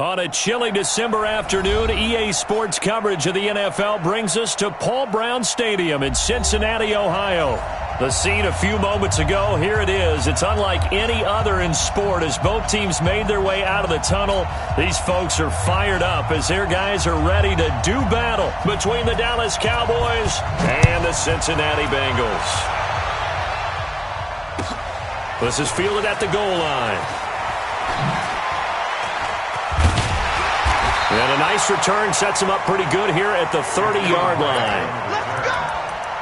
On a chilly December afternoon, EA Sports coverage of the NFL brings us to Paul Brown Stadium in Cincinnati, Ohio. The scene a few moments ago, here it is. It's unlike any other in sport as both teams made their way out of the tunnel. These folks are fired up as their guys are ready to do battle between the Dallas Cowboys and the Cincinnati Bengals. This is fielded at the goal line. And a nice return sets him up pretty good here at the 30-yard line. Let's go!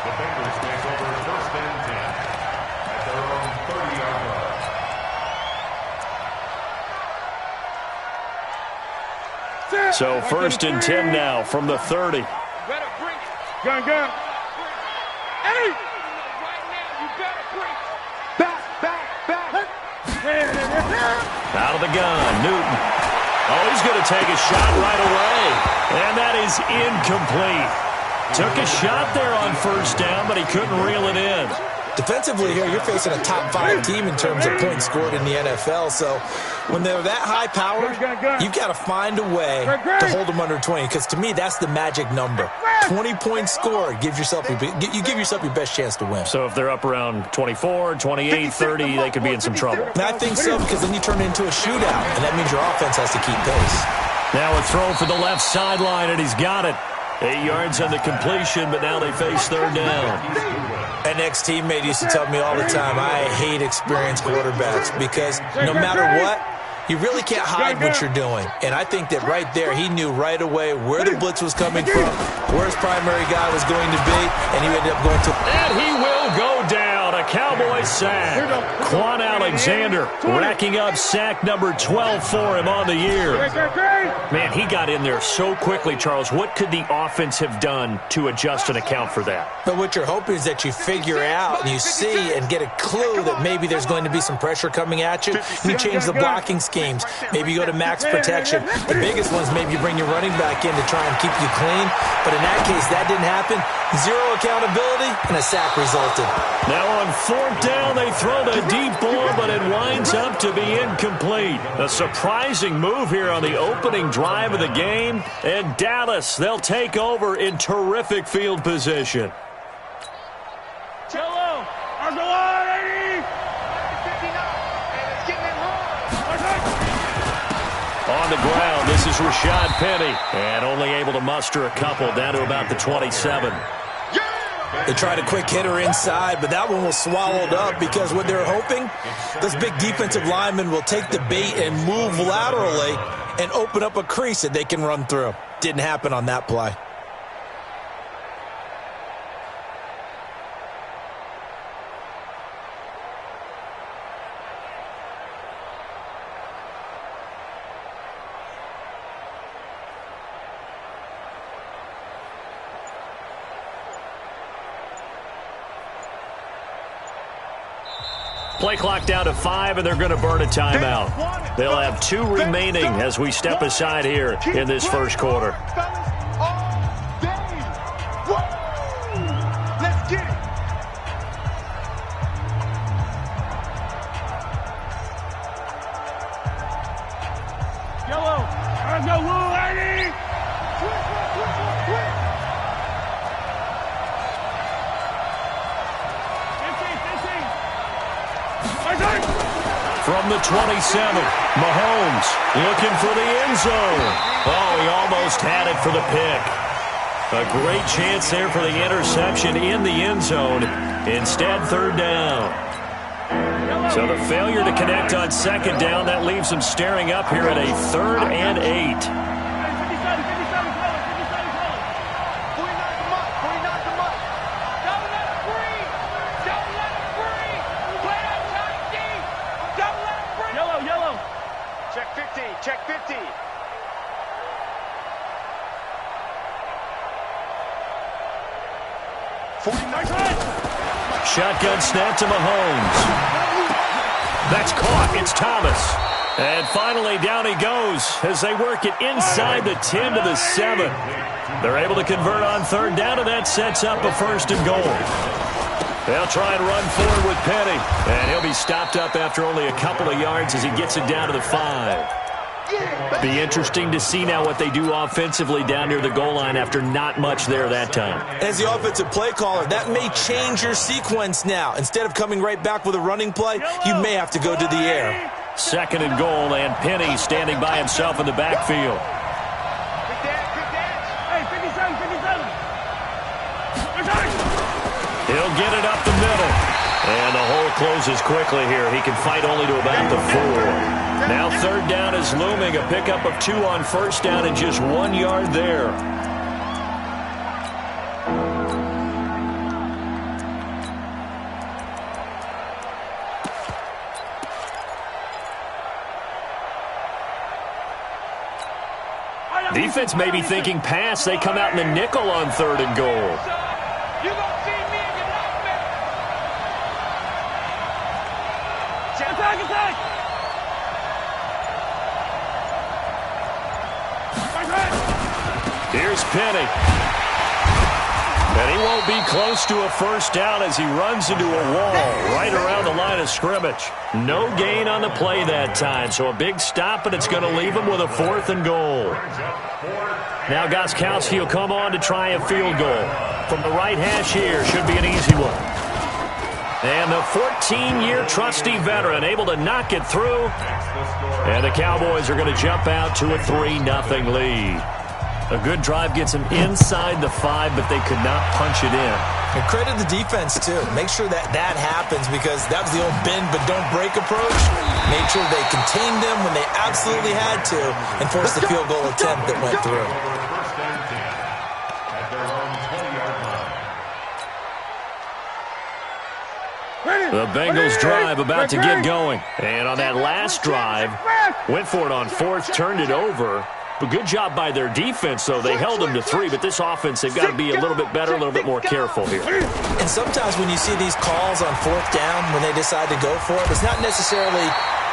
The Bengals take over first and 10 at their own 30-yard line. So first and 10 now from the 30. Better bring it. Gun. Hey! Right now, you better bring it. Back. Out of the gun, Newton. Oh, he's going to take a shot right away. And that is incomplete. Took a shot there on first down, but he couldn't reel it in. Defensively here, you're facing a top-5 team in terms of points scored in the NFL. So when they're that high-powered, you've got to find a way to hold them under 20. Because to me, that's the magic number. 20 points scored, you give yourself your best chance to win. So if they're up around 24, 28, 30, they could be in some trouble. And I think so, because then you turn it into a shootout, and that means your offense has to keep pace. Now a throw for the left sideline, and he's got it. 8 yards on the completion, but now they face third down. An ex-teammate used to tell me all the time, I hate experienced quarterbacks because no matter what, you really can't hide what you're doing. And I think that right there, he knew right away where the blitz was coming from, where his primary guy was going to be, and he ended up going to... And he will go down. A Cowboy sack. Quan Alexander racking up sack number 12 for him on the year. Man, he got in there so quickly, Charles. What could the offense have done to adjust and account for that? But what you're hoping is that you figure out and you see and get a clue that maybe there's going to be some pressure coming at you. You change the blocking schemes. Maybe you go to max protection. The biggest one's maybe you bring your running back in to try and keep you clean. But in that case, that didn't happen. Zero accountability, and a sack resulted. Now on fourth down, they throw the deep ball, but it winds up to be incomplete. A surprising move here on the opening drive of the game. And Dallas, they'll take over in terrific field position. Cello, Argolari! On the ground, this is Rashad Penny. And only able to muster a couple down to about the 27. They tried a quick hitter inside, but that one was swallowed up because what they're hoping, those big defensive linemen will take the bait and move laterally and open up a crease that they can run through. Didn't happen on that play. Play clock down to 5, and they're going to burn a timeout. They'll have 2 remaining as we step aside here in this first quarter. Let's get it. Yellow, Argolari! From the 27, Mahomes looking for the end zone. Oh, he almost had it for the pick. A great chance there for the interception in the end zone. Instead, third down. So the failure to connect on second down, that leaves them staring up here at a 3rd and 8. Check 50. Shotgun snap to Mahomes. That's caught. It's Thomas. And finally, down he goes as they work it inside the 10 to the 7. They're able to convert on third down, and that sets up a 1st and goal. They'll try and run forward with Penny. And he'll be stopped up after only a couple of yards as he gets it down to the 5. Be interesting to see now what they do offensively down near the goal line after not much there that time. As the offensive play caller, that may change your sequence now. Instead of coming right back with a running play, you may have to go to the air. 2nd and goal, and Penny standing by himself in the backfield. Hey, 57, 57. He'll get it up the middle. And the hole closes quickly here. He can fight only to about the 4. Now 3rd down is looming. A pickup of 2 on 1st down and just 1 yard there. Defense may be thinking pass. They come out in the nickel on 3rd and goal. You gonna see me in your nightmare. Attack! Here's Penny. And he won't be close to a 1st down as he runs into a wall right around the line of scrimmage. No gain on the play that time, so a big stop, and it's going to leave him with a 4th and goal. Now Gostkowski will come on to try a field goal. From the right hash here, should be an easy one. And the 14-year trusty veteran able to knock it through. And the Cowboys are going to jump out to a 3-0 lead. A good drive gets them inside the 5, but they could not punch it in. And credit the defense, too. Make sure that happens because that was the old bend but don't break approach. Made sure they contained them when they absolutely had to and forced the field goal attempt that went through. The Bengals drive about to get going. And on that last drive, went for it on 4th, turned it over. But good job by their defense, though. They held them to 3, but this offense, they've got to be a little bit better, a little bit more careful here. And sometimes when you see these calls on 4th down, when they decide to go for it, it's not necessarily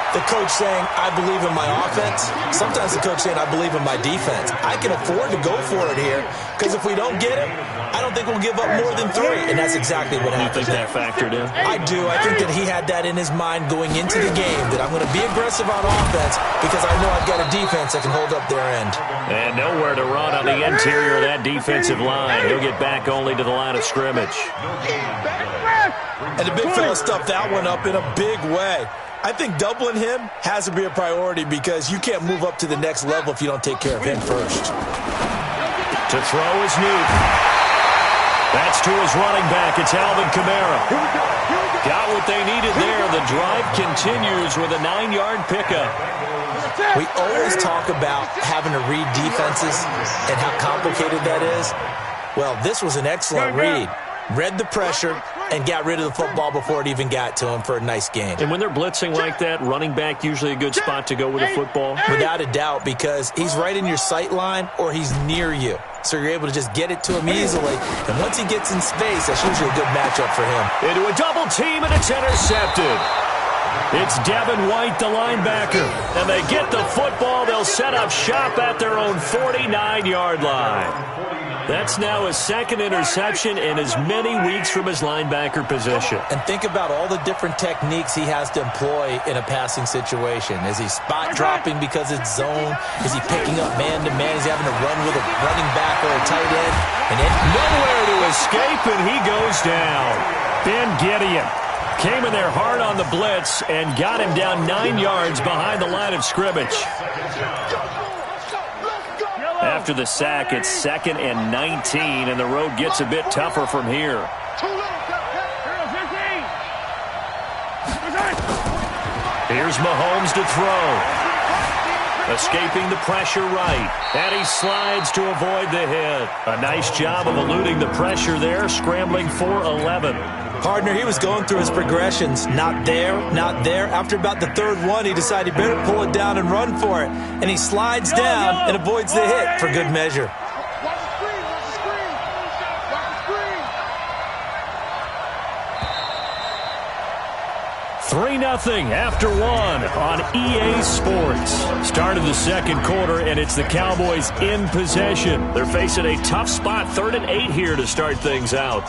the coach saying, I believe in my offense. Sometimes the coach saying, I believe in my defense. I can afford to go for it here because if we don't get it, I don't think we'll give up more than 3. And that's exactly what happened. You think that factored in? I do. I think that he had that in his mind going into the game, that I'm going to be aggressive on offense because I know I've got a defense that can hold up their end. And nowhere to run on the interior of that defensive line. He'll get back only to the line of scrimmage. And the big fella stuffed that one up in a big way. I think doubling him has to be a priority because you can't move up to the next level if you don't take care of him first. To throw is Newton. That's to his running back. It's Alvin Kamara. Got what they needed there. The drive continues with a 9-yard pickup. We always talk about having to read defenses and how complicated that is. Well, this was an excellent read. Read the pressure and got rid of the football before it even got to him for a nice gain. And when they're blitzing like that, running back usually a good spot to go with the football? Without a doubt, because he's right in your sight line or he's near you. So you're able to just get it to him easily. And once he gets in space, that's usually a good matchup for him. Into a double team, and it's intercepted. It's Devin White, the linebacker. And they get the football. They'll set up shop at their own 49-yard line. That's now his 2nd interception in as many weeks from his linebacker position. And think about all the different techniques he has to employ in a passing situation. Is he spot dropping because it's zone? Is he picking up man-to-man? Is he having to run with a running back or a tight end? And then nowhere to escape, and he goes down. Ben Gideon came in there hard on the blitz and got him down 9 yards behind the line of scrimmage. After the sack, it's 2nd and 19, and the road gets a bit tougher from here. Here's Mahomes to throw. Escaping the pressure right, and he slides to avoid the hit. A nice job of eluding the pressure there, scrambling for 11. Partner, he was going through his progressions. Not there, not there. After about the 3rd one, he decided he better pull it down and run for it. And he slides down and avoids the hit for good measure. 3-0 after 1 on EA Sports. Start of the 2nd quarter, and it's the Cowboys in possession. They're facing a tough spot, 3rd and 8 here to start things out.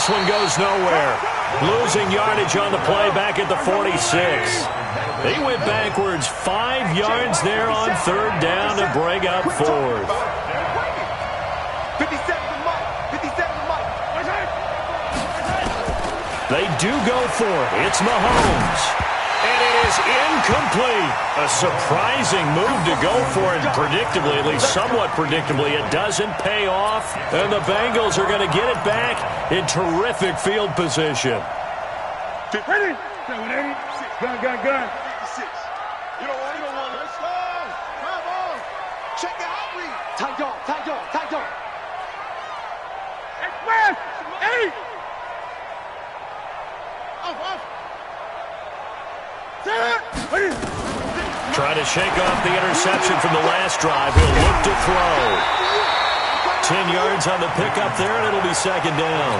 this one goes nowhere. Losing yardage on the play back at the 46. They went backwards 5 yards there on 3rd down to bring up 4th. 57 to Mike. 57 to Mike. They do go for it. It's Mahomes. And it is incomplete. A surprising move to go for it predictably, at least somewhat predictably. It doesn't pay off, and the Bengals are going to get it back in terrific field position. Ready? Gun. 56. You don't want. Let's go. Come on. Check the outreach. Tight dog. Express. 8. Off. Trying to shake off the interception from the last drive. He'll look to throw. 10 yards on the pickup there, and it'll be 2nd down.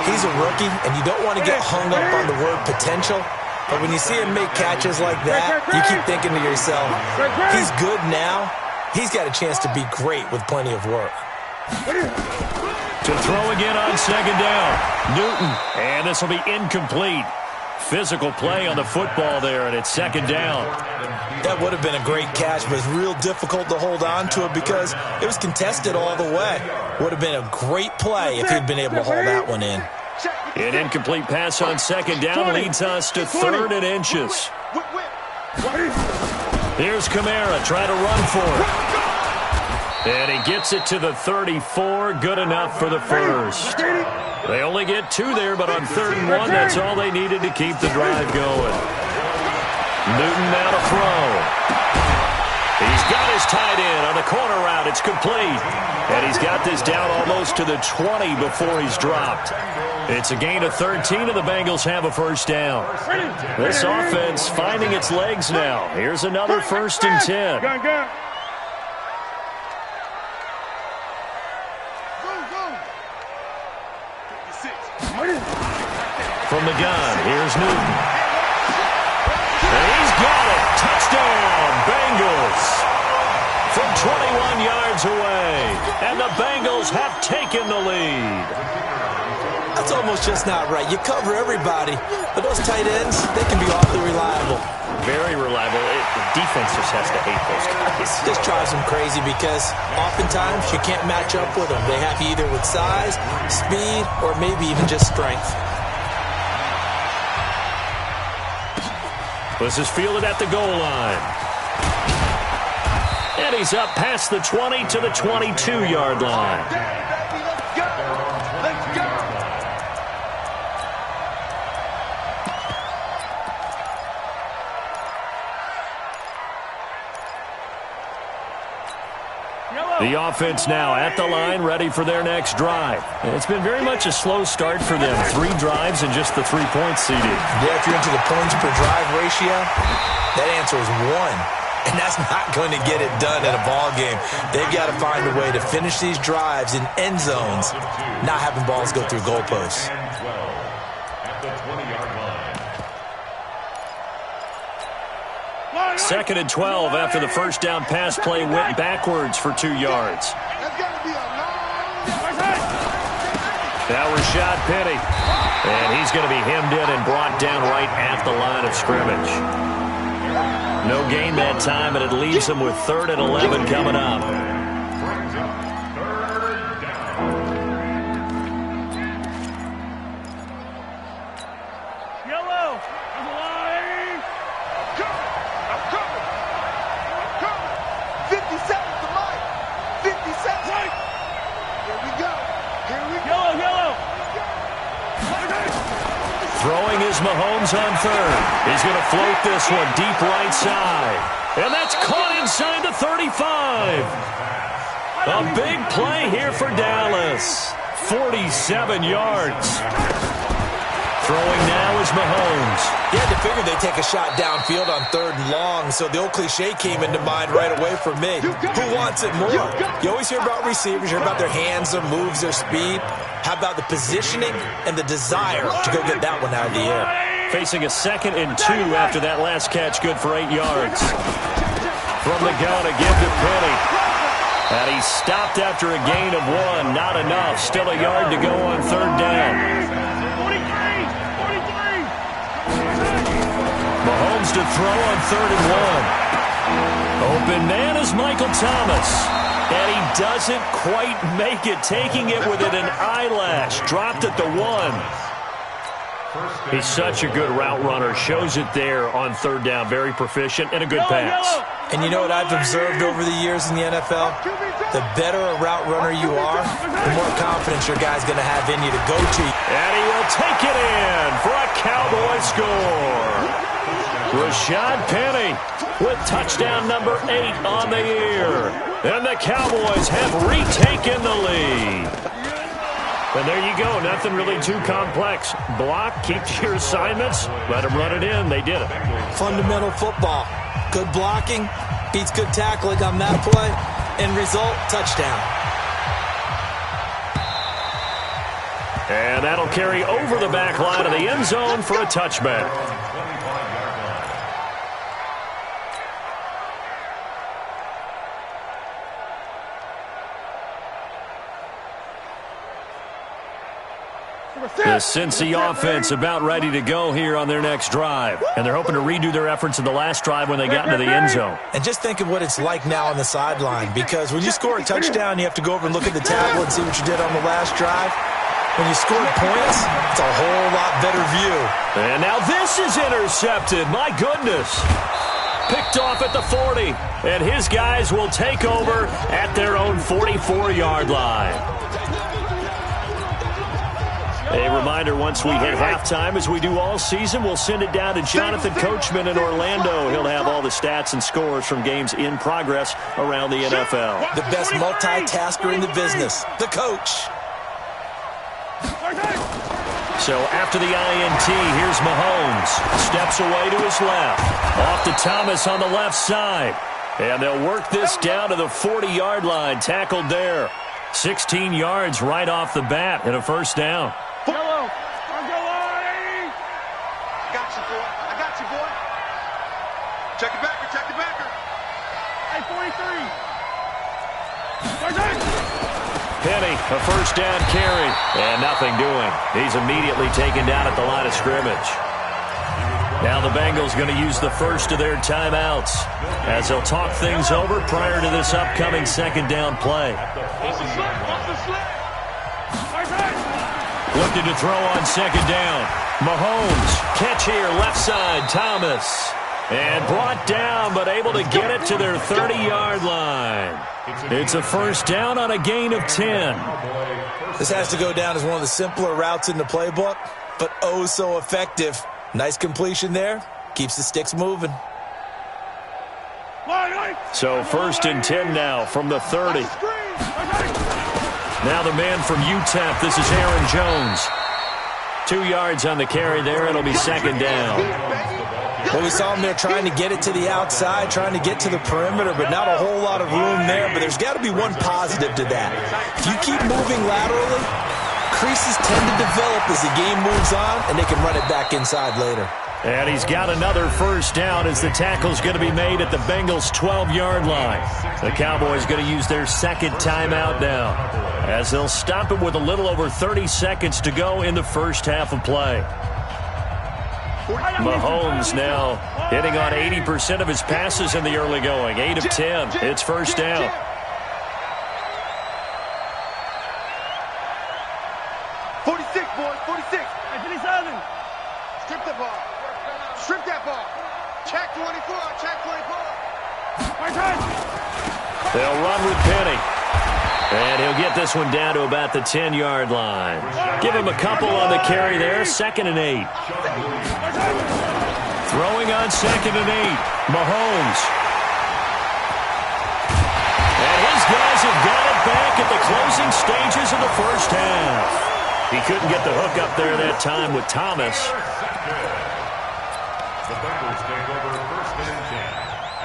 He's a rookie, and you don't want to get hung up on the word potential. But when you see him make catches like that, you keep thinking to yourself, he's good now. He's got a chance to be great with plenty of work. To throw again on 2nd down. Newton, and this will be incomplete. Physical play on the football there, and it's 2nd down. That would have been a great catch, but it's real difficult to hold on to it because it was contested all the way. Would have been a great play if he'd been able to hold that one in. An incomplete pass on 2nd down leads us to 3rd and inches. Here's Kamara trying to run for it. And he gets it to the 34. Good enough for the first. They only get 2 there, but on 3rd and 1, that's all they needed to keep the drive going. Newton now to throw. He's got his tight end on the corner route. It's complete. And he's got this down almost to the 20 before he's dropped. It's a gain of 13, and the Bengals have a 1st down. This offense finding its legs now. Here's another 1st and 10. Gun. From the gun, here's Newton. And he's got it. Touchdown, Bengals. From 21 yards away. And the Bengals have taken the lead. That's almost just not right. You cover everybody, but those tight ends, they can be awfully reliable. Very reliable. The defense just has to hate those guys. This drives them crazy because oftentimes you can't match up with them. They have you either with size, speed, or maybe even just strength. This is fielded at the goal line. And he's up past the 20 to the 22-yard line. Let's go. The offense now at the line, ready for their next drive. And it's been very much a slow start for them. 3 drives and just the 3 points seeded. Yeah, if you're into the points per drive ratio, that answer is 1. And that's not going to get it done in a ball game. They've got to find a way to finish these drives in end zones, not having balls go through goalposts. 2nd and 12 after the 1st down pass play went backwards for 2 yards. Now Rashad Penny. And he's going to be hemmed in and brought down right at the line of scrimmage. No gain that time, and it leaves them with 3rd and 11 coming up. Throwing is Mahomes on 3rd. He's going to float this one deep right side. And that's caught inside the 35. A big play here for Dallas. 47 yards. Throwing now is Mahomes. You had to figure they'd take a shot downfield on 3rd and long, so the old cliche came into mind right away for me. Who wants it more? You always hear about receivers, you hear about their hands, their moves, their speed. How about the positioning and the desire to go get that one out of the air? Facing a 2nd and 2 after that last catch, good for 8 yards. From the gun, a give to Penny. And he stopped after a gain of 1. Not enough. Still a yard to go on 3rd down. 43! Mahomes to throw on 3rd and 1. Open man is Michael Thomas. And he doesn't quite make it, taking it within an eyelash. Dropped at the 1. He's such a good route runner. Shows it there on 3rd down. Very proficient and a good pass. And you know what I've observed over the years in the NFL? The better a route runner you are, the more confidence your guy's going to have in you to go to. And he will take it in for a Cowboy score. Rashad Penny with touchdown number 8 on the year. And the Cowboys have retaken the lead. And there you go. Nothing really too complex. Block, keep to your assignments, let them run it in. They did it. Fundamental football. Good blocking beats good tackling on that play. End result, touchdown. And that'll carry over the back line of the end zone for a touchback. The Cincy offense about ready to go here on their next drive. And they're hoping to redo their efforts in the last drive when they got into the end zone. And just think of what it's like now on the sideline, because when you score a touchdown, you have to go over and look at the tablet and see what you did on the last drive. When you scored points, it's a whole lot better view. And now this is intercepted. My goodness. Picked off at the 40. And his guys will take over at their own 44-yard line. A reminder, once we hit halftime, as we do all season, we'll send it down to Jonathan Coachman in Orlando. He'll have all the stats and scores from games in progress around the NFL. The best multitasker in the business, the coach. So after the INT, here's Mahomes. Steps away to his left. Off to Thomas on the left side. And they'll work this down to the 40-yard line. Tackled there. 16 yards right off the bat and a first down. Yellow. I got you, boy. I got you, boy. Check it backer. Check it backer. Hey, 43. Penny, a first down carry. And nothing doing. He's immediately taken down at the line of scrimmage. Now the Bengals going to use the first of their timeouts as they'll talk things over prior to this upcoming second down play. Looking to throw on second down. Mahomes, catch here, left side, Thomas. And brought down, but able to get it to their 30-yard line. It's a first down on a gain of 10. This has to go down as one of the simpler routes in the playbook, but oh so effective. Nice completion there. Keeps the sticks moving. So first and 10 now from the 30. Now the man from UTEP, this is Aaron Jones. 2 yards on the carry there. It'll be second down. Well, we saw him there trying to get it to the outside, trying to get to the perimeter, but not a whole lot of room there. But there's got to be one positive to that. If you keep moving laterally, creases tend to develop as the game moves on, and they can run it back inside later. And he's got another first down as the tackle's going to be made at the Bengals' 12-yard line. The Cowboys going to use their second timeout now as they'll stop it with a little over 30 seconds to go in the first half of play. Mahomes now hitting on 80% of his passes in the early going. 8 of 10. It's first down. Strip the ball. Strip that ball. Check 24. Check 24. They'll run with Penny. And he'll get this one down to about the 10-yard line. Give him a couple on the carry there. Second and 8. Throwing on second and 8. Mahomes. And his guys have got it back at the closing stages of the first half. He couldn't get the hook up there that time with Thomas. The Bengals take over first and 10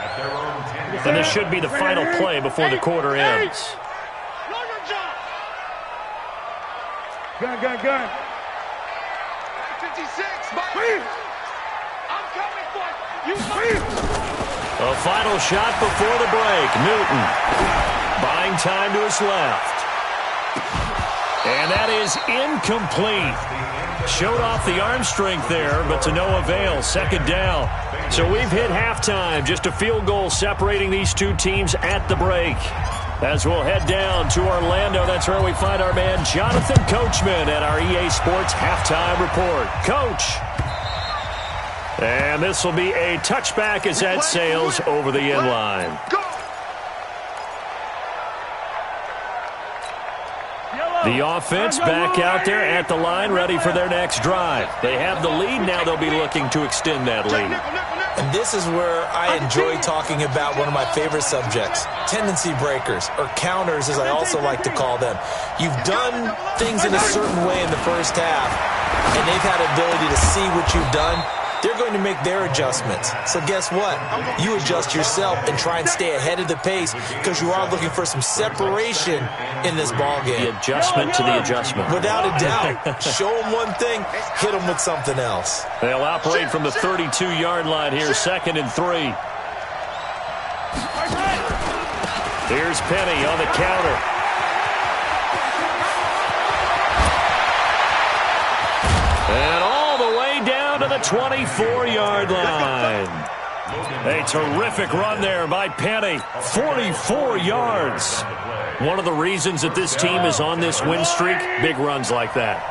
at their own 10. And this should be the final play before the quarter ends. Gun. 56. I'm coming for you. A final shot before the break. Newton. By Throwing time to his left. And that is incomplete. Showed off the arm strength there, but to no avail. Second down. So we've hit halftime. Just a field goal separating these two teams at the break. As we'll head down to Orlando, that's where we find our man Jonathan Coachman at our EA Sports Halftime Report. Coach. And this will be a touchback as that sails over the end line. The offense back out there at the line, ready for their next drive. They have the lead. Now they'll be looking to extend that lead. And this is where I enjoy talking about one of my favorite subjects, tendency breakers, or counters as I also like to call them. You've done things in a certain way in the first half, and they've had the ability to see what you've done. They're going to make their adjustments. So guess what? You adjust yourself and try and stay ahead of the pace because you are looking for some separation in this ball game. The adjustment to the adjustment. Without a doubt. Show them one thing, hit them with something else. They'll operate from the 32-yard line here, 2nd and 3. Here's Penny on the counter. And all the way down to the 24-yard line. A terrific run there by Penny. 44 yards. One of the reasons that this team is on this win streak, big runs like that.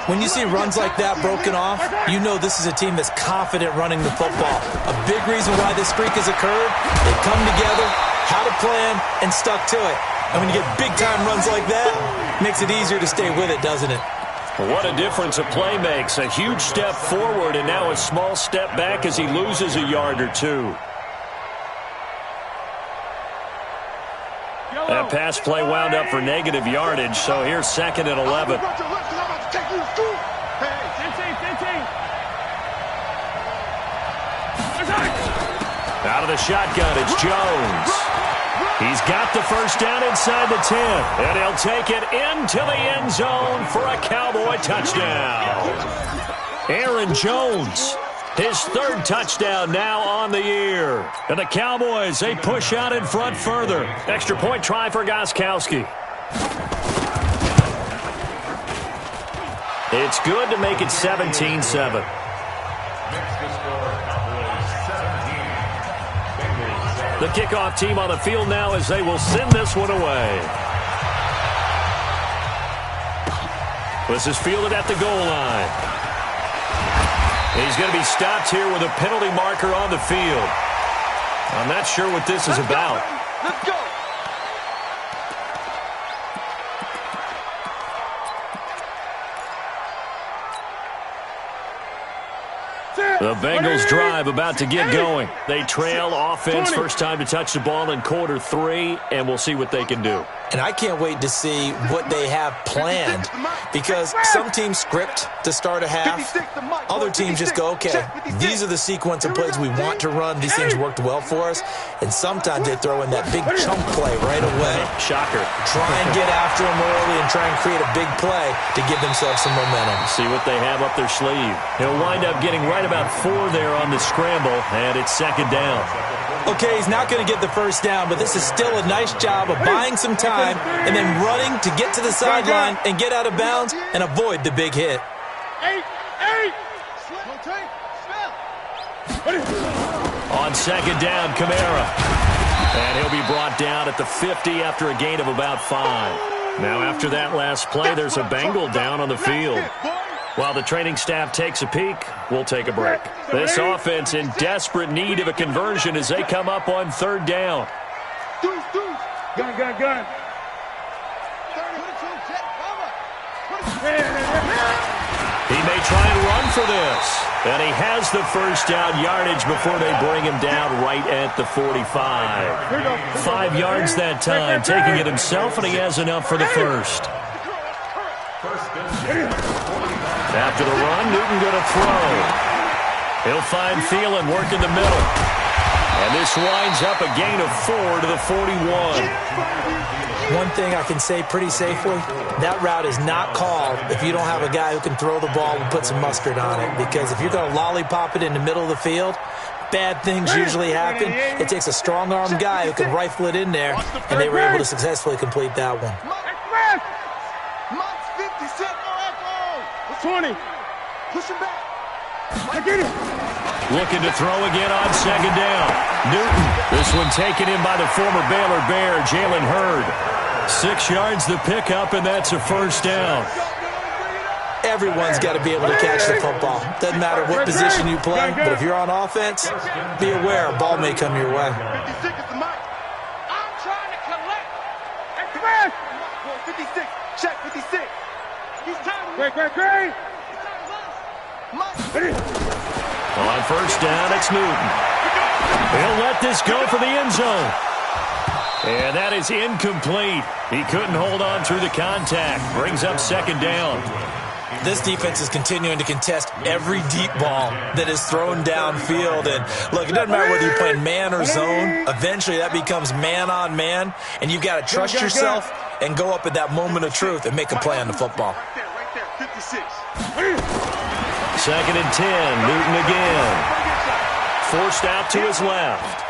When you see runs like that broken off, you know this is a team that's confident running the football. A big reason why this streak has occurred, they come together, had a plan, and stuck to it. And when you get big-time runs like that, it makes it easier to stay with it, doesn't it? What a difference a play makes. A huge step forward and now a small step back as he loses a yard or two. That pass play wound up for negative yardage, so here's 2nd and 11. Out of the shotgun, it's Jones. He's got the first down inside the 10, and he'll take it into the end zone for a Cowboy touchdown. Aaron Jones, his 3rd touchdown now on the year. And the Cowboys, they push out in front further. Extra point try for Gostkowski. It's good to make it 17-7. The kickoff team on the field now as they will send this one away. This is fielded at the goal line. He's going to be stopped here with a penalty marker on the field. I'm not sure what this is about. Let's go. The Bengals drive about to get going. They trail offense, first time to touch the ball in quarter 3, and we'll see what they can do. And I can't wait to see what they have planned because some teams script to start a half. Other teams just go, okay, these are the sequence of plays we want to run. These things worked well for us. And sometimes they throw in that big chunk play right away. Shocker. Try and get after them early and try and create a big play to give themselves some momentum. See what they have up their sleeve. He'll wind up getting right about 4 there on the scramble, and it's 2nd down. Okay, he's not going to get the first down, but this is still a nice job of buying some time and then running to get to the sideline and get out of bounds and avoid the big hit. On 2nd down, Kamara. And he'll be brought down at the 50 after a gain of about 5. Now after that last play, there's a Bengal down on the field. While the training staff takes a peek, we'll take a break. This offense in desperate need of a conversion as they come up on 3rd down. Gun. He may try and run for this. And he has the first down yardage before they bring him down right at the 45. 5 yards that time, taking it himself, and he has enough for the first. After the run, Newton going to throw. He'll find Thielen working the middle. And this winds up a gain of 4 to the 41. One thing I can say pretty safely, that route is not called if you don't have a guy who can throw the ball and put some mustard on it. Because if you're going to lollipop it in the middle of the field, bad things usually happen. It takes a strong-armed guy who can rifle it in there, and they were able to successfully complete that one. Mike's 56. 20. Push him back. Looking to throw again on second down. Newton. This one taken in by the former Baylor Bear, Jalen Hurd. 6 yards the pickup, and that's a first down. Everyone's got to be able to catch the football. Doesn't matter what position you play, but if you're on offense, be aware a ball may come your way. 56 is the Mike. I'm trying to collect. 56. Check 56. He's time. Great. On first down, it's Newton. He'll let this go for the end zone. And that is incomplete. He couldn't hold on through the contact. Brings up second down. This defense is continuing to contest every deep ball that is thrown downfield. And, look, it doesn't matter whether you're playing man or zone. Eventually, that becomes man-on-man. And you've got to trust yourself and go up at that moment of truth and make a play on the football. Right there. 56. Second and 10. Newton again. Forced out to his left.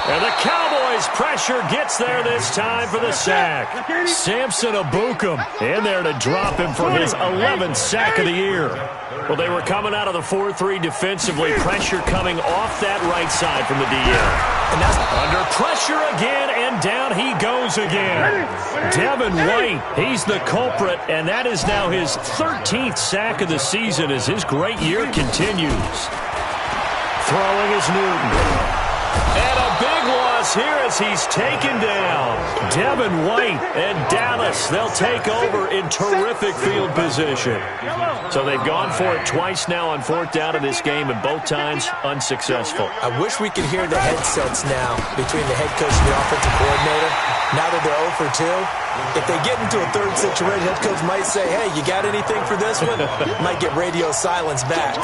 And the Cowboys' pressure gets there this time for the sack. Samson Abukum in there to drop him for his 11th sack of the year. Well, they were coming out of the 4-3 defensively. Pressure coming off that right side from the DN. And that's under pressure again, and down he goes again. Devin White, he's the culprit, and that is now his 13th sack of the season as his great year continues. Throwing is Newton. And a big loss here as he's taken down. Devin White and Dallas, they'll take over in terrific field position. So they've gone for it twice now on fourth down in this game, and both times unsuccessful. I wish we could hear the headsets now between the head coach and the offensive coordinator. Now that they're 0 for 2, if they get into a third situation, head coach might say, hey, you got anything for this one? Might get radio silence back.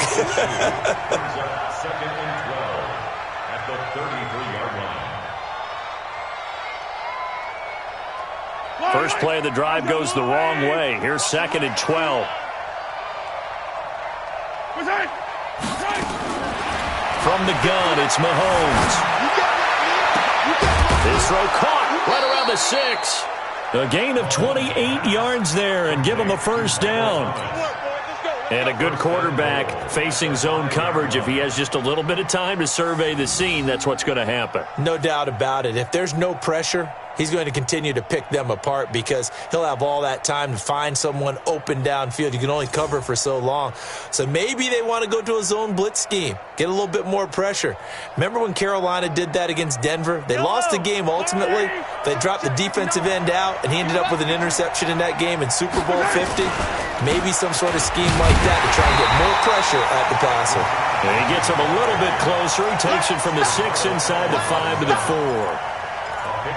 Second and 12 at the 33-yard line. First play of the drive goes the wrong way. Here's second and 12. From the gun, it's Mahomes. This throw caught right around the 6. A gain of 28 yards there and give him a first down. And a good quarterback facing zone coverage. If he has just a little bit of time to survey the scene, that's what's going to happen. No doubt about it. If there's no pressure, he's going to continue to pick them apart because he'll have all that time to find someone open downfield. You can only cover for so long. So maybe they want to go to a zone blitz scheme, get a little bit more pressure. Remember when Carolina did that against Denver? They lost the game ultimately. They dropped the defensive end out, and he ended up with an interception in that game in Super Bowl 50. Maybe some sort of scheme like that to try and get more pressure at the passer. And he gets him a little bit closer. He takes it from the 6 inside the 5 to the 4.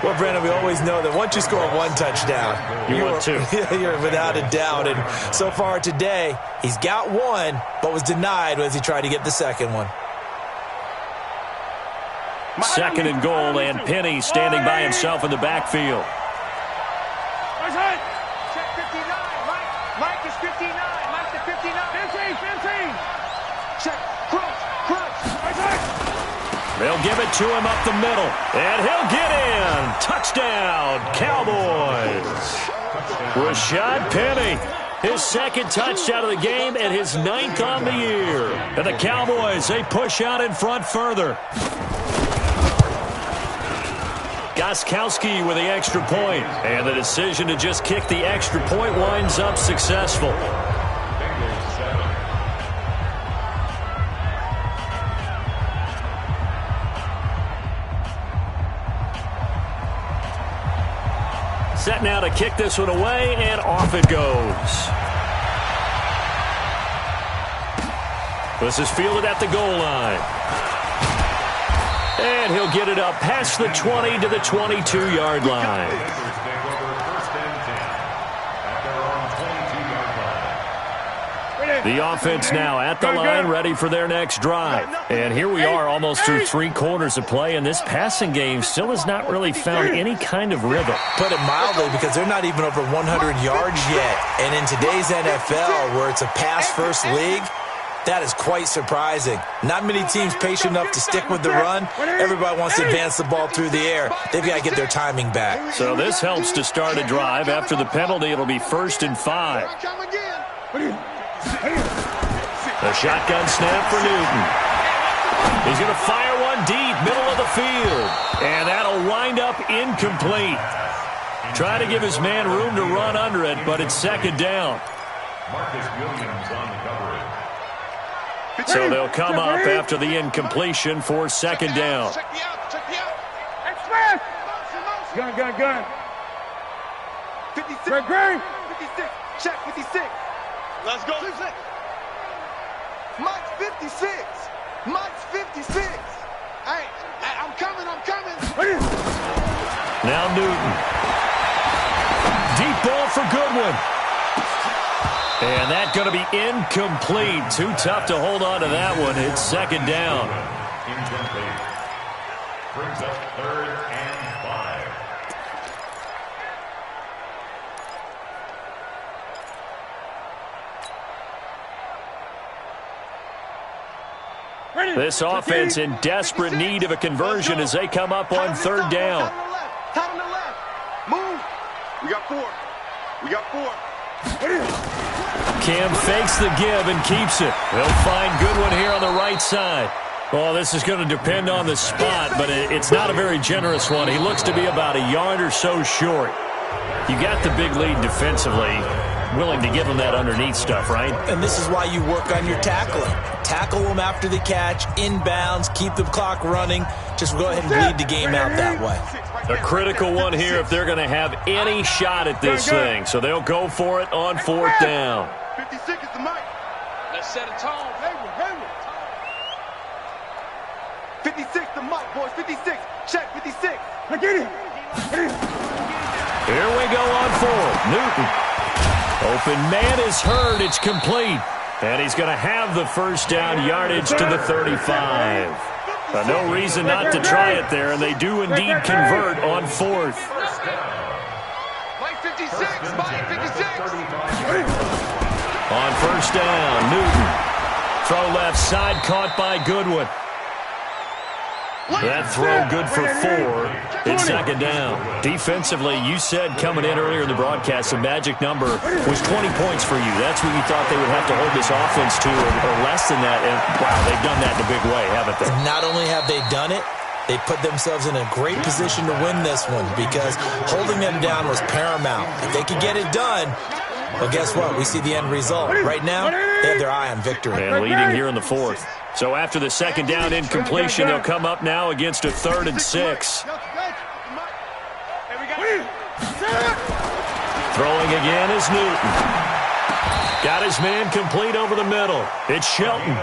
Well, Brandon, we always know that once you score one touchdown, you want two. You're without a doubt. And so far today, he's got one, but was denied as he tried to get the second one. Second and goal, and Penny standing by himself in the backfield. Check 59. Mike is 59. Mike to 59. 15. Check. Crunch. They'll give it to him up the middle, and he'll get in. Touchdown, Cowboys. Rashad Penny, his second touchdown of the game and his 9th on the year. And the Cowboys, they push out in front further. Gostkowski with the extra point, and the decision to just kick the extra point winds up successful. Set now to kick this one away, and off it goes. This is fielded at the goal line. And he'll get it up past the 20 to the 22-yard line. The offense now at the line, ready for their next drive. And here we are almost through 3 quarters of play, and this passing game still has not really found any kind of rhythm. Put it mildly, because they're not even over 100 yards yet. And in today's NFL, where it's a pass-first league, That is quite surprising. Not many teams patient enough to stick with the run. Everybody wants to advance the ball through the air. They've got to get their timing back. So this helps to start a drive. After the penalty, it'll be 1st and 5. A shotgun snap for Newton. He's going to fire one deep, middle of the field. And that'll wind up incomplete. Trying to give his man room to run under it, but it's 2nd down. Marcus Williams on the coverage. So they'll come up after the incompletion for 2nd down. Check me out. Check me out. Express. Gun. 56. Green. 56. Check 56. Let's go. 56. Mike's 56. Mike's 56. Hey, I'm coming. Now Newton. Deep ball for Goodwin. And that's going to be incomplete. Too tough to hold on to that one. It's 2nd down. Incomplete. Brings up 3rd and 5. This offense in desperate need of a conversion as they come up on 3rd down. Tight on the left. Move. We got 4. Cam fakes the give and keeps it. They'll find Goodwin here on the right side. Well, this is going to depend on the spot, but it's not a very generous one. He looks to be about a yard or so short. You got the big lead defensively. Willing to give him that underneath stuff, right? And this is why you work on your tackling. Tackle them after the catch, inbounds, keep the clock running. Just go ahead and bleed the game out that way. A critical one here if they're going to have any shot at this thing. So they'll go for it on 4th down. 56 is the mic. Let's set a tone. 56 the mic, boys. 56. Check 56. I get it. Here we go on 4th. Newton. Open man is heard. It's complete. And he's going to have the 1st down yardage to the 35. No reason not to try it there, and they do indeed convert on 4th. Mike 56. Mike 56. On 1st down, Newton. Throw left side, caught by Goodwin. That throw good for 4. It's 2nd down. Defensively, you said coming in earlier in the broadcast, the magic number was 20 points for you. That's what you thought they would have to hold this offense to, or less than that. And wow, they've done that in a big way, haven't they? And not only have they done it, they put themselves in a great position to win this one because holding them down was paramount. If they could get it done, well, guess what? We see the end result. Right now, they have their eye on victory. And leading here in the 4th. So after the 2nd down incompletion, they'll come up now against a 3rd and 6. Throwing again is Newton. Got his man complete over the middle. It's Shelton.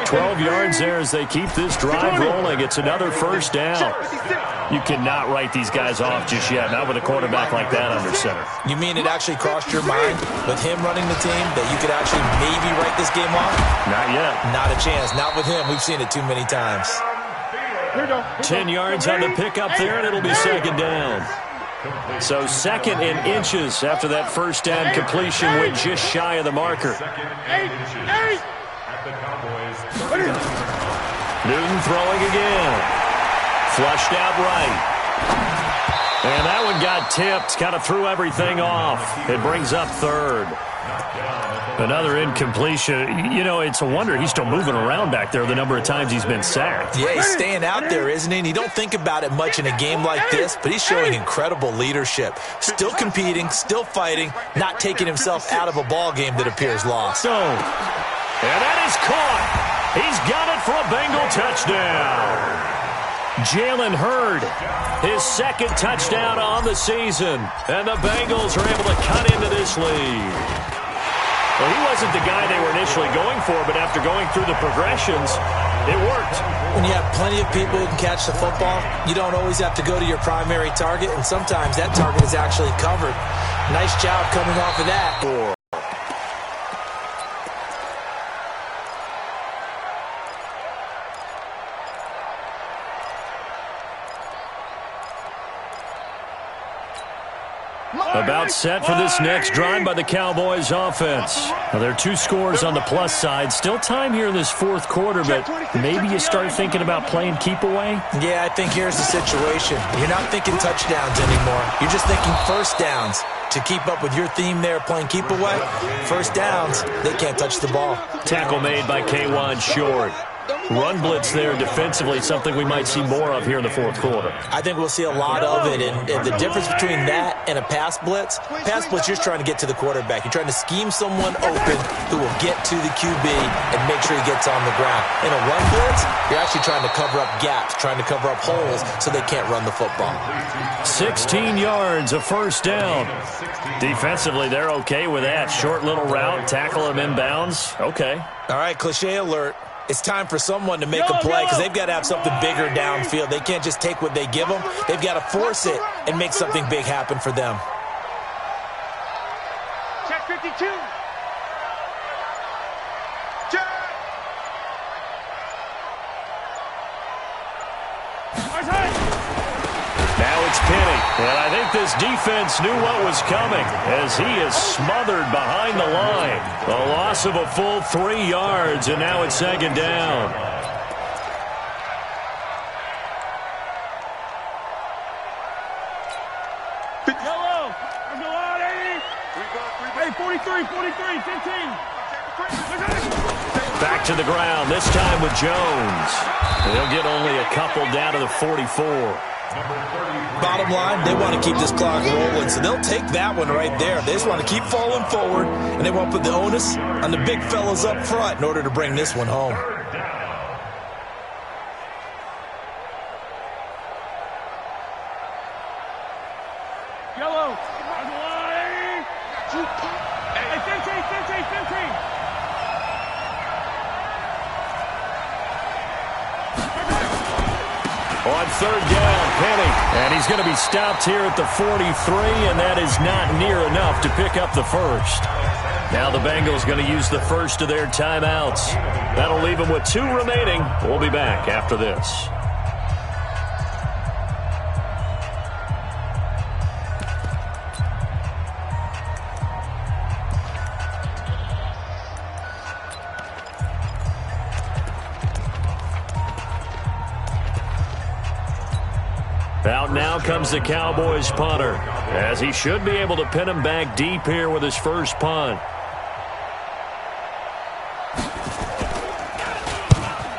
12 yards there as they keep this drive rolling. It's another 1st down. You cannot write these guys off just yet, not with a quarterback like that under center. You mean it actually crossed your mind with him running the team that you could actually maybe write this game off? Not yet. Not a chance. Not with him. We've seen it too many times. 10 yards on the pickup there, and it'll be 2nd down. So 2nd and inches after that 1st down completion went just shy of the marker. Newton throwing again. Flushed out right. And that one got tipped, kind of threw everything off. It brings up 3rd. Another incompletion. You know, it's a wonder he's still moving around back there the number of times he's been sacked. Yeah, he's staying out there, isn't he? And you don't think about it much in a game like this, but he's showing incredible leadership. Still competing, still fighting, not taking himself out of a ball game that appears lost. And that is caught. He's got it for a Bengal touchdown. Jalen Hurd, his 2nd touchdown on the season. And the Bengals are able to cut into this lead. Well, he wasn't the guy they were initially going for, but after going through the progressions, it worked. When you have plenty of people who can catch the football, you don't always have to go to your primary target, and sometimes that target is actually covered. Nice job coming off of that. A About set for this next drive by the Cowboys offense. Now, there are 2 scores on the plus side. Still time here in this fourth quarter, but maybe you start thinking about playing keep away? Yeah, I think here's the situation. You're not thinking touchdowns anymore. You're just thinking first downs. To keep up with your theme there, playing keep away, first downs, they can't touch the ball. Tackle made by K'Wan Short. Run blitz there defensively, something we might see more of here in the fourth quarter. I think we'll see a lot of it, and the difference between that and a pass blitz, you're just trying to get to the quarterback. You're trying to scheme someone open who will get to the QB and make sure he gets on the ground. In a run blitz, you're actually trying to cover up gaps, trying to cover up holes so they can't run the football. 16 yards, a first down. Defensively, they're okay with that. Short little route, tackle him inbounds. Okay. All right, cliche alert. It's time for someone to make a play because they've got to have something bigger downfield. They can't just take what they give them. They've got to force it and make something big happen for them. Check 52. Check. Now it's Penny, and I think this defense knew what was coming as he is smothered behind the line. A loss of a full 3 yards, and now it's second down. Yellow. Let's go on, 80. Hey, 43, 15. Back to the ground, this time with Jones. They'll get only a couple down to the 44. Bottom line, they want to keep this clock rolling, so they'll take that one right there. They just want to keep falling forward, and they want to put the onus on the big fellas up front in order to bring this one home. Yellow. Let's go on, 80. Hey, 15. On third down, Penny. And he's going to be stopped here at the 43, and that is not near enough to pick up the first. Now the Bengals going to use the first of their timeouts. That'll leave them with 2 remaining. We'll be back after this. Out now comes the Cowboys punter, as he should be able to pin him back deep here with his first punt.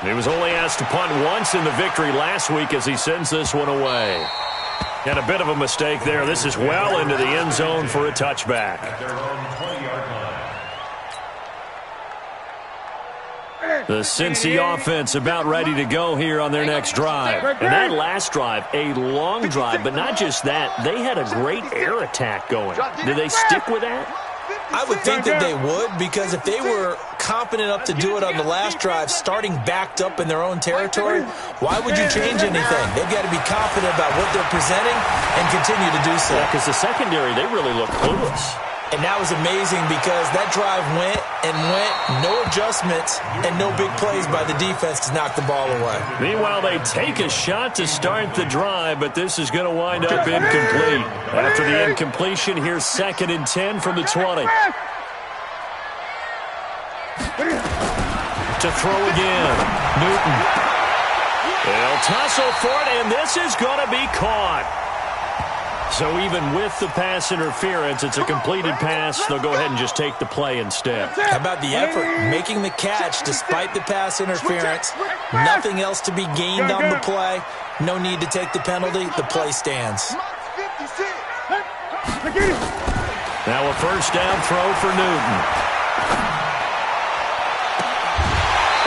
He was only asked to punt once in the victory last week as he sends this one away. And a bit of a mistake there. This is well into the end zone for a touchback. The Cincy offense about ready to go here on their next drive. And that last drive, a long drive, but not just that. They had a great air attack going. Did they stick with that? I would think that they would, because if they were confident enough to do it on the last drive, starting backed up in their own territory, why would you change anything? They've got to be confident about what they're presenting and continue to do so. Yeah, because the secondary, they really look clueless. And that was amazing because that drive went and went, no adjustments, and no big plays by the defense to knock the ball away. Meanwhile, they take a shot to start the drive, but this is going to wind up incomplete. After the incompletion, here's 2nd and 10 from the 20. To throw again, Newton. They'll tussle for it, and this is going to be caught. So even with the pass interference, it's a completed pass. They'll go ahead and just take the play instead. How about the effort? Making the catch despite the pass interference. Nothing else to be gained on the play. No need to take the penalty. The play stands. Now a first down throw for Newton.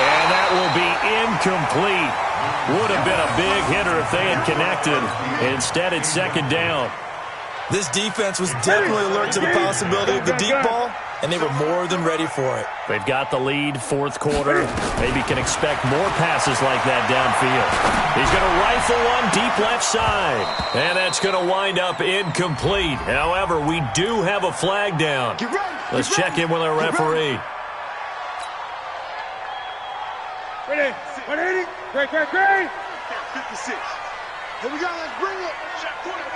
And that will be incomplete. Would have been a big hitter if they had connected. Instead, it's 2nd down. This defense was definitely alert to the possibility of the deep ball, and they were more than ready for it. They've got the lead, 4th quarter. Maybe can expect more passes like that downfield. He's going to rifle one deep left side. And that's going to wind up incomplete. However, we do have a flag down. Let's check in with our referee. Ready? 180. Great. 56. Here we go. Let's bring it.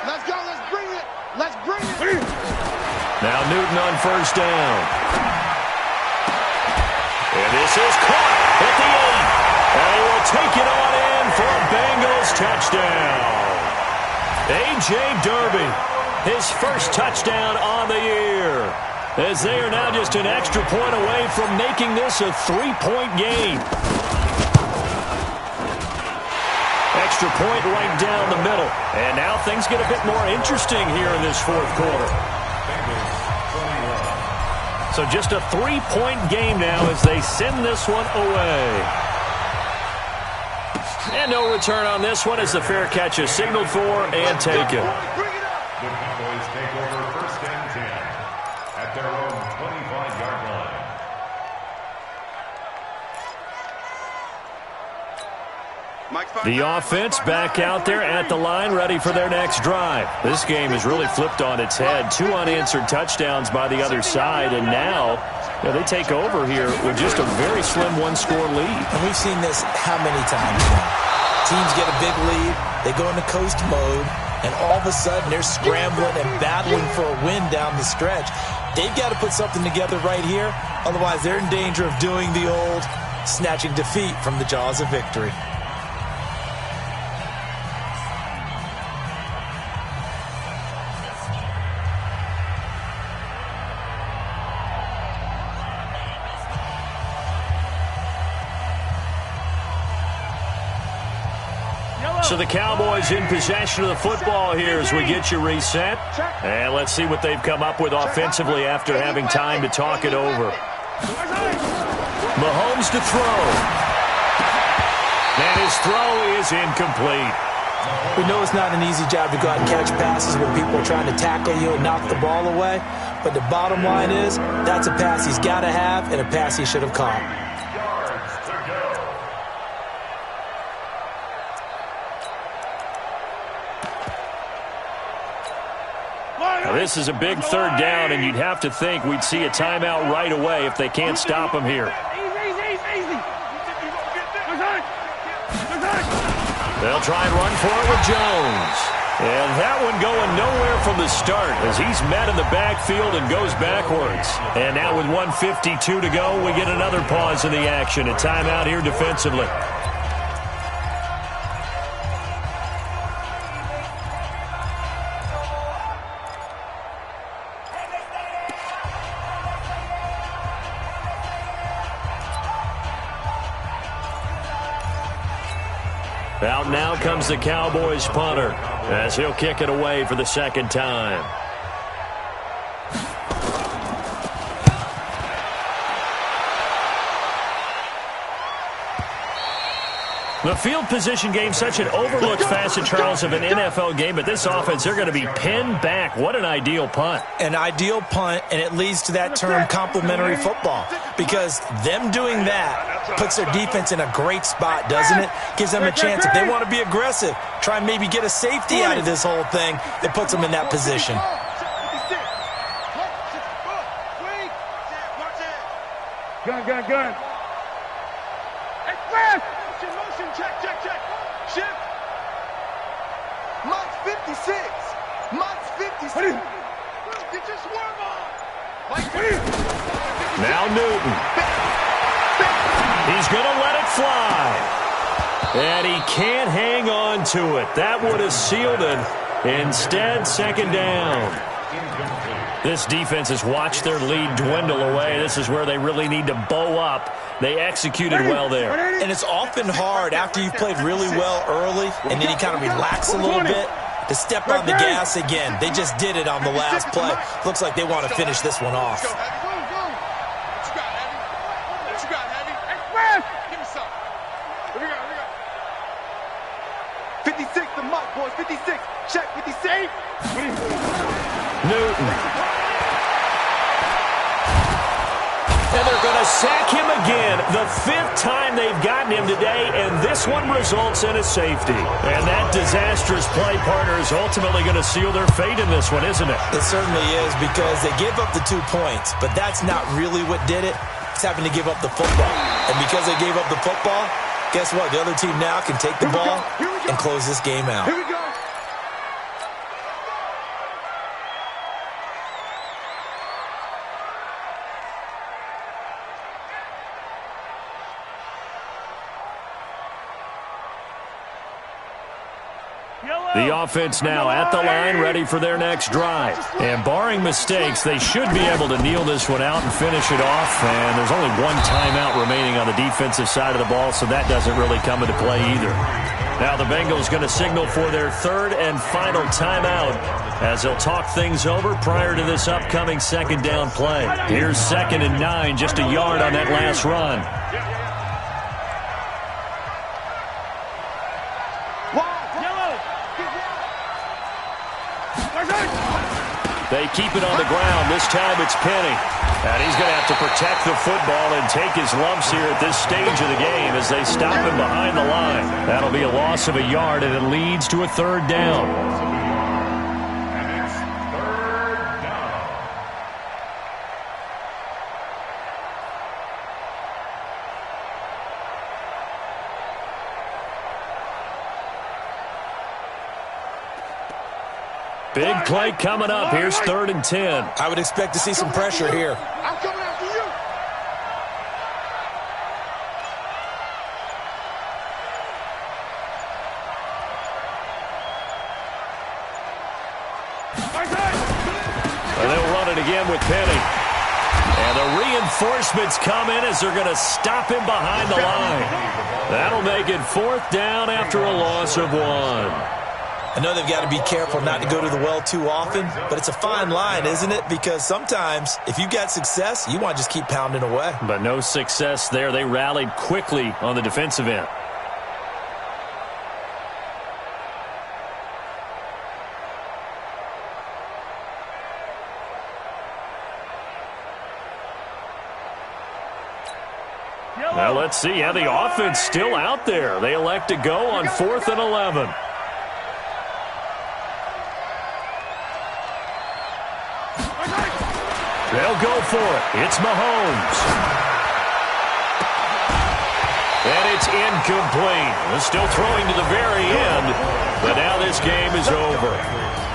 Let's go. Let's bring it. Let's bring it. Now Newton on first down. And this is caught at the 8. And he will take it on in for a Bengals touchdown. A.J. Derby, his first touchdown on the year, as they are now just an extra point away from making this a 3-point game. Extra point right down the middle. And now things get a bit more interesting here in this fourth quarter. So just a 3-point game now as they send this one away. And no return on this one as the fair catch is signaled for and taken. The Cowboys take over first and 10 at their own 25-yard line. The offense back out there at the line, ready for their next drive. This game has really flipped on its head. 2 unanswered touchdowns by the other side, and now they take over here with just a very slim one-score lead. And we've seen this how many times now? Teams get a big lead, they go into coast mode, and all of a sudden they're scrambling and battling for a win down the stretch. They've got to put something together right here, otherwise they're in danger of doing the old snatching defeat from the jaws of victory. So the Cowboys in possession of the football here as we get you reset. And let's see what they've come up with offensively after having time to talk it over. Mahomes to throw. And his throw is incomplete. We know it's not an easy job to go out and catch passes when people are trying to tackle you and knock the ball away. But the bottom line is that's a pass he's got to have and a pass he should have caught. This is a big third down, and you'd have to think we'd see a timeout right away if they can't stop him here. They'll try and run for it with Jones. And that one going nowhere from the start as he's met in the backfield and goes backwards. And now with 1:52 to go, we get another pause in the action. A timeout here defensively. Out now comes the Cowboys punter as he'll kick it away for the second time. The field position game, such an overlooked facet, Charles, of an NFL game, but this offense, they're going to be pinned back. What an ideal punt. An ideal punt, and it leads to that term complementary football, because them doing that puts their defense in a great spot, doesn't it? Gives them a chance. If they want to be aggressive, try and maybe get a safety out of this whole thing, it puts them in that position. Gun. Motion, check. Shift. Mike's 56. Mike's 56. Get your swerve on. Now Newton. He's going to let it fly. And he can't hang on to it. That would have sealed it. Instead, second down. This defense has watched their lead dwindle away. This is where they really need to bow up. They executed well there. And it's often hard after you've played really well early and then you kind of relax a little bit to step on the gas again. They just did it on the last play. Looks like they want to finish this one off. Check 56. Newton. And they're going to sack him again. The 5th time they've gotten him today, and this one results in a safety. And that disastrous play partner is ultimately going to seal their fate in this one, isn't it? It certainly is, because they gave up the 2 points, but that's not really what did it. It's having to give up the football. And because they gave up the football, guess what? The other team now can take the ball and close this game out. Here we go. The offense now at the line, ready for their next drive. And barring mistakes, they should be able to kneel this one out and finish it off. And there's only one timeout remaining on the defensive side of the ball, so that doesn't really come into play either. Now the Bengals going to signal for their third and final timeout as they'll talk things over prior to this upcoming second down play. Here's 2nd and 9, just a yard on that last run. They keep it on the ground. This time it's Penny. And he's going to have to protect the football and take his lumps here at this stage of the game as they stop him behind the line. That'll be a loss of a yard, and it leads to a 3rd down. And it's 3rd down. Big play coming up. Here's 3rd and 10. I would expect to see some pressure here. I'm coming after you. And they'll run it again with Penny. And the reinforcements come in as they're going to stop him behind the line. That'll make it 4th down after a loss of 1. I know they've got to be careful not to go to the well too often, but it's a fine line, isn't it? Because sometimes, if you've got success, you want to just keep pounding away. But no success there. They rallied quickly on the defensive end. Now let's see. Yeah, the offense still out there. They elect to go on 4th and 11. They'll go for it. It's Mahomes. And it's incomplete. Still throwing to the very end, but now this game is over.